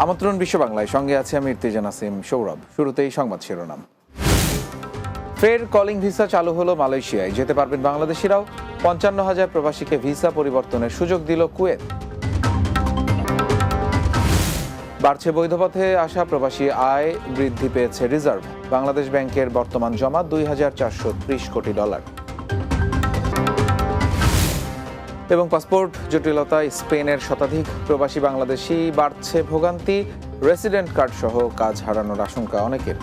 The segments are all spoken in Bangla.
আমন্ত্রণ বিশ্ব বাংলায়, সঙ্গে আছে আমি ইরতিজান আসিম সৌরভ। শুরুতেই সংবাদ শিরোনাম। ফের কলিং ভিসা চালু হলো মালয়েশিয়ায়। যেতে পারবেন বাংলাদেশিরাও। ৫৫,০০০ প্রবাসীকে ভিসা পরিবর্তনের সুযোগ দিল কুয়েত। বাড়ছে বৈধ পথে আসা প্রবাসী আয়, বৃদ্ধি পেয়েছে রিজার্ভ। বাংলাদেশ ব্যাংকের বর্তমান জমা $২,৪৩০ কোটি। এবং পাসপোর্ট জটিলতায় স্পেনের শতাধিক প্রবাসী বাংলাদেশি, বাড়ছে ভোগান্তি। রেসিডেন্ট কার্ড সহ কাজ হারানোর আশঙ্কা অনেকের।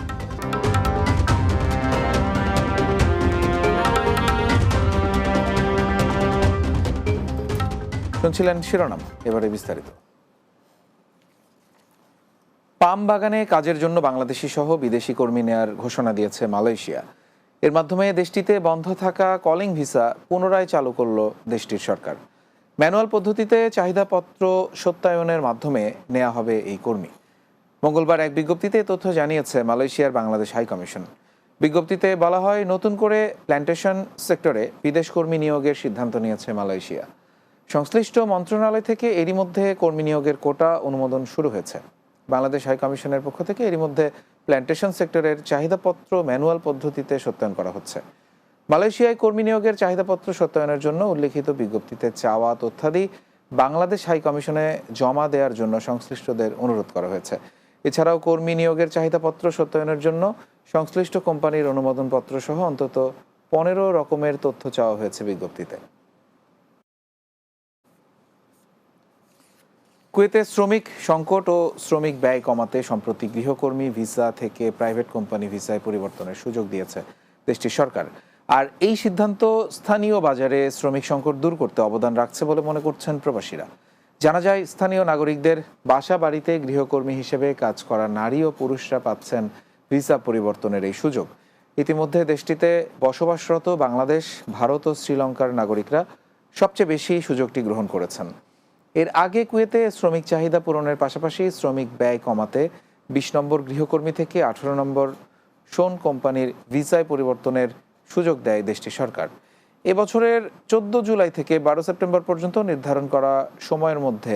শুনছিলেন শিরোনাম, এবারে বিস্তারিত। পাম বাগানে কাজের জন্য বাংলাদেশি সহ বিদেশি কর্মী নেয়ার ঘোষণা দিয়েছে মালয়েশিয়া। এর মাধ্যমে দেশটিতে বন্ধ থাকা কলিং ভিসা পুনরায় চালু করল দেশটির সরকার। ম্যানুয়াল পদ্ধতিতে চাহিদাপত্র সত্যায়নের মাধ্যমে নেওয়া হবে এই কর্মী। মঙ্গলবার এক বিজ্ঞপ্তিতে তথ্য জানিয়েছে মালয়েশিয়ার বাংলাদেশ হাই কমিশন। বিজ্ঞপ্তিতে বলা হয়, নতুন করে প্ল্যান্টেশন সেক্টরে বিদেশ কর্মী নিয়োগের সিদ্ধান্ত নিয়েছে মালয়েশিয়া। সংশ্লিষ্ট মন্ত্রণালয় থেকে এরই মধ্যে কর্মী নিয়োগের কোটা অনুমোদন শুরু হয়েছে। বাংলাদেশ হাই কমিশনের পক্ষ থেকে এরই মধ্যে প্ল্যান্টেশন সেক্টরের চাহিদাপত্র ম্যানুয়াল পদ্ধতিতে সত্যায়ন করা হচ্ছে। মালয়েশিয়ায় কর্মী নিয়োগের চাহিদাপত্র সত্যায়নের জন্য উল্লেখিত বিজ্ঞপ্তিতে চাওয়া তথ্যাদি বাংলাদেশ হাই কমিশনে জমা দেওয়ার জন্য সংশ্লিষ্টদের অনুরোধ করা হয়েছে। এছাড়াও কর্মী নিয়োগের চাহিদাপত্র সত্যায়নের জন্য সংশ্লিষ্ট কোম্পানির অনুমোদনপত্র সহ অন্তত 15 রকমের তথ্য চাওয়া হয়েছে বিজ্ঞপ্তিতে। কুয়েতে শ্রমিক সংকট ও শ্রমিক ব্যয় কমাতে সম্প্রতি গৃহকর্মী ভিসা থেকে প্রাইভেট কোম্পানি ভিসায় পরিবর্তনের সুযোগ দিয়েছে দেশটির সরকার। আর এই সিদ্ধান্ত স্থানীয় বাজারে শ্রমিক সংকট দূর করতে অবদান রাখছে বলে মনে করছেন প্রবাসীরা। জানা যায়, স্থানীয় নাগরিকদের বাসা বাড়িতে গৃহকর্মী হিসেবে কাজ করা নারী ও পুরুষরা পাচ্ছেন ভিসা পরিবর্তনের এই সুযোগ। ইতিমধ্যে দেশটিতে বসবাসরত বাংলাদেশ, ভারত ও শ্রীলঙ্কার নাগরিকরা সবচেয়ে বেশি সুযোগটি গ্রহণ করেছেন। এর আগে কুয়েতে শ্রমিক চাহিদা পূরণের পাশাপাশি শ্রমিক ব্যয় কমাতে 20 নম্বর গৃহকর্মী থেকে 18 নম্বর শোন কোম্পানির ভিসায় পরিবর্তনের সুযোগ দেয় দেশটির সরকার। এবছরের 14 জুলাই থেকে 12 সেপ্টেম্বর পর্যন্ত নির্ধারণ করা সময়ের মধ্যে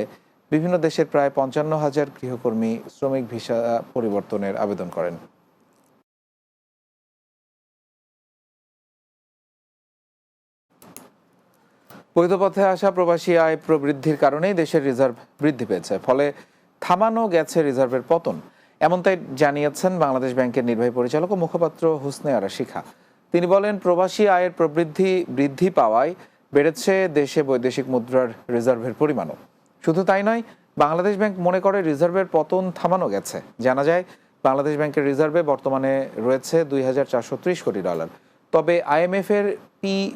বিভিন্ন দেশের প্রায় 55,000 গৃহকর্মী শ্রমিক ভিসা পরিবর্তনের আবেদন করেন। বৈধ পথে আসা প্রবাসী আয় প্রবৃদ্ধির কারণেই দেশের রিজার্ভ বৃদ্ধি পেয়েছে, ফলে থামানো গেছে রিজার্ভের পতন। এমনটাই জানিয়েছেন বাংলাদেশ ব্যাংকের নির্বাহী পরিচালক ও মুখপাত্র হুসনে আরা শিখা। তিনি বলেন, প্রবাসী আয়ের প্রবৃদ্ধি বৃদ্ধি পাওয়ায় বেড়েছে দেশে বৈদেশিক মুদ্রার রিজার্ভের পরিমাণও। শুধু তাই নয়, বাংলাদেশ ব্যাংক মনে করে রিজার্ভের পতন থামানো গেছে। জানা যায়, বাংলাদেশ ব্যাংকের রিজার্ভে বর্তমানে রয়েছে $২,৪৩০ কোটি। তবে IMF এর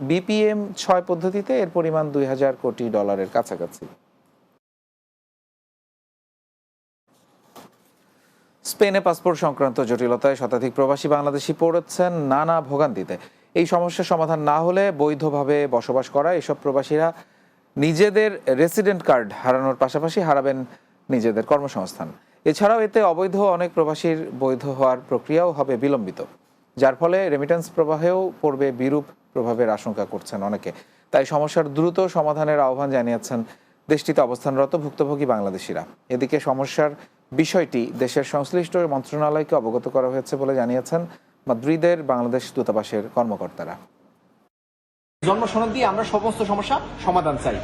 BPM 6 পদ্ধতিতে এর পরিমাণ $2,000 কোটি কাছাকাছি। স্পেনে পাসপোর্ট সংক্রান্ত জটিলতায় শতাধিক প্রবাসী বাংলাদেশি পড়েছেন নানা ভোগান্তিতে। এই সমস্যার সমাধান না হলে বৈধভাবে বসবাস করা এসব প্রবাসীরা নিজেদের রেসিডেন্ট কার্ড হারানোর পাশাপাশি হারাবেন নিজেদের কর্মসংস্থান। এছাড়াও এতে অবৈধ অনেক প্রবাসীর বৈধ হওয়ার প্রক্রিয়াও হবে বিলম্বিত, যার ফলে রেমিটেন্স প্রবাহেও পড়বে বিরূপ প্রভাবের আশঙ্কা করছেন অনেকে। তাই সমস্যার দ্রুত সমাধানের আহ্বান জানিয়েছেন দেশটিতে অবস্থানরত ভুক্তভোগী বাংলাদেশিরা। এদিকে সমস্যার বিষয়টি দেশের সংশ্লিষ্ট মন্ত্রণালয়কে অবগত করা হয়েছে বলে জানিয়েছেন মাদ্রিদের বাংলাদেশ দূতাবাসের কর্মকর্তারা। জন্মসনদ দিয়ে আমরা সমস্ত সমস্যা সমাধান চাই।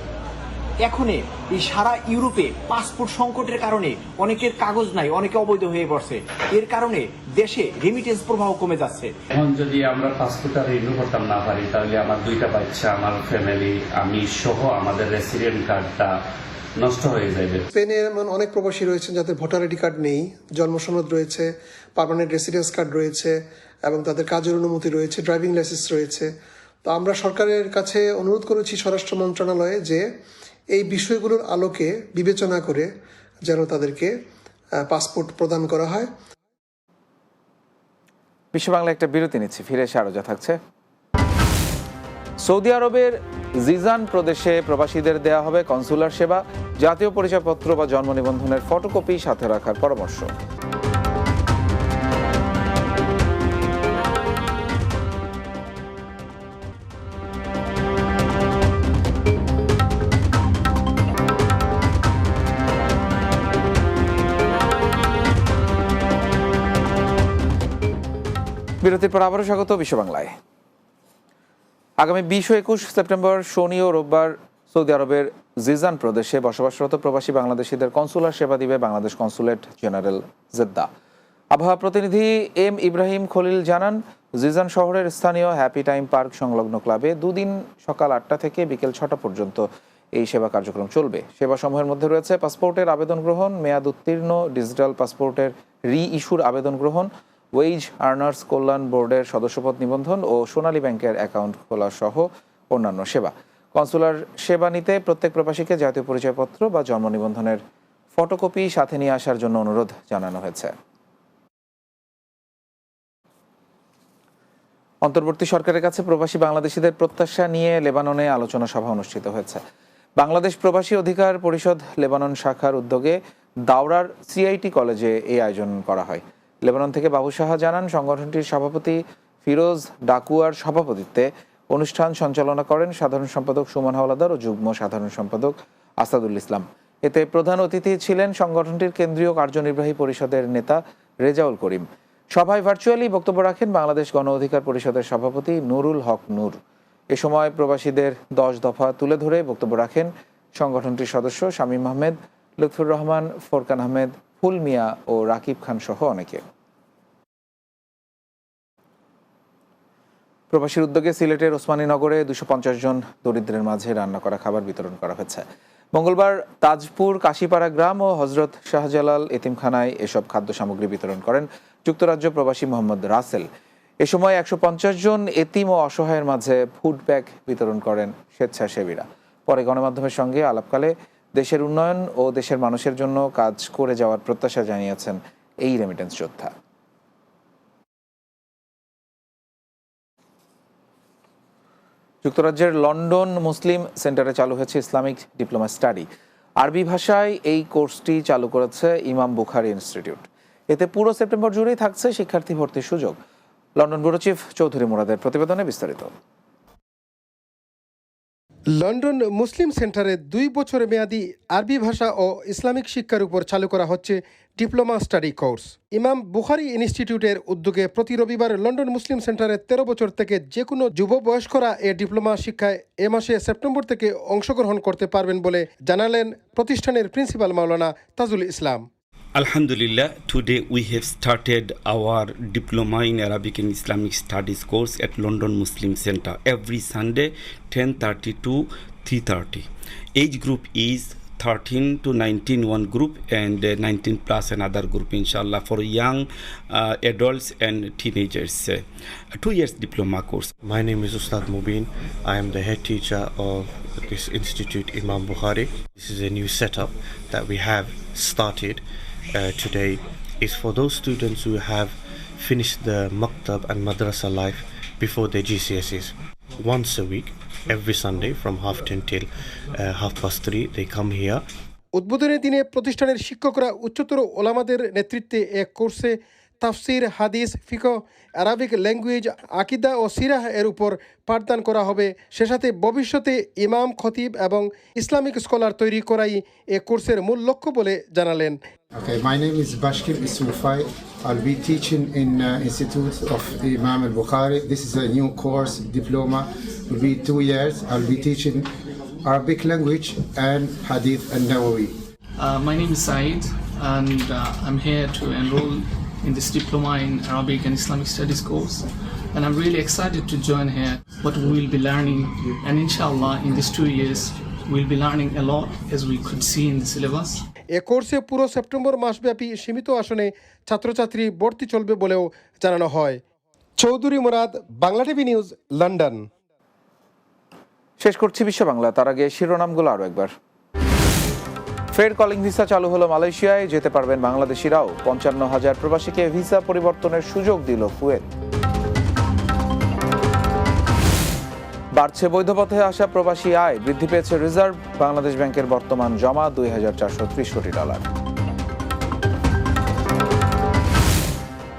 এখন এই সারা ইউরোপে পাসপোর্ট সংকটের কারণে অনেকের কাগজ নাই, অনেকে অবৈধ হয়ে পড়ছে। এর কারণে দেশে রেমিটেন্স প্রবাহ কমে যাচ্ছে। এখন যদি আমরা পাসপোর্টটা রিনিউ করতাম না পারি, তাহলে আমার 2টা বাচ্চা, আমার ফ্যামিলি, আমি সহ আমাদের রেসিডেন্ট কার্ডটা নষ্ট হয়ে যাবে। স্পেনে এমন অনেক প্রবাসী রয়েছেন যাদের ভোটার আইডি কার্ড নেই, জন্মসনদ রয়েছে, পার্মানেন্ট রেসিডেন্স কার্ড রয়েছে এবং তাদের কাজের অনুমতি রয়েছে, ড্রাইভিং লাইসেন্স রয়েছে। তো আমরা সরকারের কাছে অনুরোধ করেছি স্বরাষ্ট্র মন্ত্রণালয়ে যে এই বিষয়গুলোর আলোকে বিবেচনা করে যেন তাদেরকে পাসপোর্ট প্রদান করা হয়। বিশ্ব বাংলা একটা বিরতি নিচ্ছি, ফিরে এসে আরো যা থাকছে। সৌদি আরবের জিজান প্রদেশে প্রবাসীদের দেয়া হবে কনসুলার সেবা। জাতীয় পরিচয়পত্র বা জন্ম নিবন্ধনের ফটোকপি সাথে রাখার পরামর্শ। বিরতির পর আবারও স্বাগত বিশ্ব বাংলায়। আগামী 20 ও 21 সেপ্টেম্বর শনি ও রোববার সৌদি আরবের জিজান প্রদেশে বসবাসরত প্রবাসী বাংলাদেশিদের কনসুলার সেবা দিবে বাংলাদেশ কনসুলেট জেনারেল জেদ্দা। আবহাওয়া প্রতিনিধি এম ইব্রাহিম খলিল জানান, জিজান শহরের স্থানীয় হ্যাপি টাইম পার্ক সংলগ্ন ক্লাবে দুদিন সকাল 8টা থেকে বিকেল 6টা পর্যন্ত এই সেবা কার্যক্রম চলবে। সেবাসমূহের মধ্যে রয়েছে পাসপোর্টের আবেদন গ্রহণ, মেয়াদ উত্তীর্ণ ডিজিটাল পাসপোর্টের রি-ইস্যুর আবেদন গ্রহণ, ওয়েজ আর্নার্স কল্যাণ বোর্ডের সদস্যপদ নিবন্ধন ও সোনালী ব্যাংকের অ্যাকাউন্ট খোলা সহ অন্যান্য সেবা। কনসুলার সেবা নিতে প্রত্যেক প্রবাসীকে জাতীয় পরিচয়পত্র বা জন্ম নিবন্ধনের ফটোকপি সাথে নিয়ে আসার জন্য অনুরোধ জানানো হয়েছে। অন্তর্বর্তী সরকারের কাছে প্রবাসী বাংলাদেশিদের প্রত্যাশা নিয়ে লেবাননে আলোচনা সভা অনুষ্ঠিত হয়েছে। বাংলাদেশ প্রবাসী অধিকার পরিষদ লেবানন শাখার উদ্যোগে দাওরার সিআইটি কলেজে এই আয়োজন করা হয়। লেবানন থেকে বাবু সাহা জানান, সংগঠনটির সভাপতি ফিরোজ ডাকুয়ার সভাপতিত্বে অনুষ্ঠান সঞ্চালনা করেন সাধারণ সম্পাদক সুমন হাওলাদার ও যুগ্ম সাধারণ সম্পাদক আসাদুল ইসলাম। এতে প্রধান অতিথি ছিলেন সংগঠনটির কেন্দ্রীয় কার্যনির্বাহী পরিষদের নেতা রেজাউল করিম। সভায় ভার্চুয়ালি বক্তব্য রাখেন বাংলাদেশ গণ অধিকার পরিষদের সভাপতি নুরুল হক নূর। এ সময় প্রবাসীদের 10 দফা তুলে ধরে বক্তব্য রাখেন সংগঠনটির সদস্য শামীম আহমেদ, লুৎফুর রহমান, ফোরকান আহমেদ, ফুল মিয়া ও রাকিব খান সহ অনেকে। প্রবাসীর উদ্যোগে সিলেটের ওসমানীনগরে 250 জন দরিদ্রের মাঝে রান্না করা খাবার বিতরণ করা হয়েছে। মঙ্গলবার তাজপুর কাশিপাড়া গ্রাম ও হজরত শাহজালাল এতিমখানায় এসব খাদ্য সামগ্রী বিতরণ করেন যুক্তরাজ্য প্রবাসী মোহাম্মদ রাসেল। এ সময় 150 জন এতিম ও অসহায়ের মাঝে ফুড ব্যাগ বিতরণ করেন স্বেচ্ছাসেবীরা। পরে গণমাধ্যমের সঙ্গে আলাপকালে দেশের উন্নয়ন ও দেশের মানুষের জন্য কাজ করে যাওয়ার প্রত্যাশা জানিয়েছেন এই রেমিটেন্স যোদ্ধা। যুক্তরাজ্যের লন্ডন মুসলিম সেন্টারে চালু হয়েছে ইসলামিক ডিপ্লোমা স্টাডি। আরবি ভাষায় এই কোর্সটি চালু করেছে ইমাম বুখারী ইনস্টিটিউট। এতে পুরো সেপ্টেম্বর জুড়েই থাকছে শিক্ষার্থী ভর্তির সুযোগ। লন্ডন ব্যুরো চিফ চৌধুরী মুরাদের প্রতিবেদনে বিস্তারিত। লন্ডন মুসলিম সেন্টারে 2 বছর মেয়াদী আরবি ভাষা ও ইসলামিক শিক্ষার উপর চালু করা হচ্ছে ডিপ্লোমা স্টাডি কোর্স। ইমাম বুখারী ইনস্টিটিউটের উদ্যোগে প্রতি রবিবার লন্ডন মুসলিম সেন্টারে 13 বছর থেকে যে কোনো যুব বয়স্করা এই ডিপ্লোমা শিক্ষায় এ মাসে সেপ্টেম্বর থেকে অংশগ্রহণ করতে পারবেন বলে জানালেন প্রতিষ্ঠানের principal Maulana Tajul Islam. Alhamdulillah, today we have started our Diploma in Arabic and Islamic Studies course at London Muslim Center every Sunday 10:30 to 3:30. Age group is 13 to 19 one group and 19 plus another group, inshallah, for young adults and teenagers. 2 years diploma course. My name is Ustad Mubin. I am the head teacher of this institute, Imam Bukhari. This is a new setup that we have started today. Is for those students who have finished the maktab and madrasa life before their GCSEs. Once a week, every Sunday from 10:30 till 3:30, they come here. উদ্বোধনের দিনে প্রতিষ্ঠানের শিক্ষকরা উচ্চতর ওলামাদের নেতৃত্বে এক কোর্সে তাফসির, হাদিস, ফিকহ, আরবিক ল্যাঙ্গুয়েজ, আকিদা ও সিরাহ এর উপর পাঠদান করা হবে। সে সাথে ভবিষ্যতে ইমাম, খতিব এবং ইসলামিক স্কলার তৈরি করাই এ কোর্সের মূল লক্ষ্য বলে জানালেন। Okay, my name is Bashkir Ismufai. I'll be teaching in Institute of Imam al-Bukhari. This is a new course, diploma. It will be 2 years. I'll be teaching Arabic language and Hadith and Nawawi. My name is Saeed and I'm here to enroll in this diploma in Arabic and Islamic Studies course. And I'm really excited to join here. What we will be learning, and inshallah in these 2 years, we'll be learning a lot as we could see in the syllabus. এ কোর্সে পুরো সেপ্টেম্বর মাসব্যাপী সীমিত আসনে ছাত্রছাত্রী ভর্তি চলবে বলেও জানানো হয়। Chowdhury Murad, Bangla TV news, London. শেষ করছি বিশ্ব বাংলা, তার আগে শিরোনামগুলো আরও একবার। ফের কলিং ভিসা চালু হলো মালয়েশিয়ায়, যেতে পারবেন বাংলাদেশিরাও। 55,000 প্রবাসীকে ভিসা পরিবর্তনের সুযোগ দিল কুয়েত। বাড়ছে বৈধ পথে আসা প্রবাসী আয়, বৃদ্ধি পেয়েছে রিজার্ভ, বাংলাদেশ ব্যাংকের বর্তমান জমা $2,430 কোটি।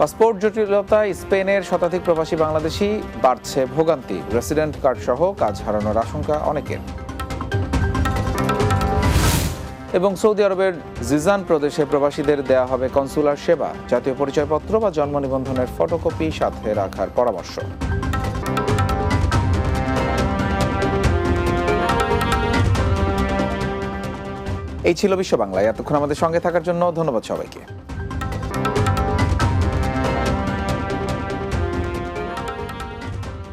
পাসপোর্ট জটিলতায় স্পেনের শতাধিক প্রবাসী বাংলাদেশি, বাড়ছে ভোগান্তি, রেসিডেন্ট কার্ড সহ কাজ হারানোর আশঙ্কা অনেকের। এবং সৌদি আরবের জিজান প্রদেশে প্রবাসীদের দেয়া হবে কনসুলার সেবা, জাতীয় পরিচয়পত্র বা জন্ম নিবন্ধনের ফটোকপি সাথে রাখার পরামর্শ। এই ছিল বিশ্ব বাংলায়। এতক্ষণ আমাদের সঙ্গে থাকার জন্য ধন্যবাদ সবাইকে।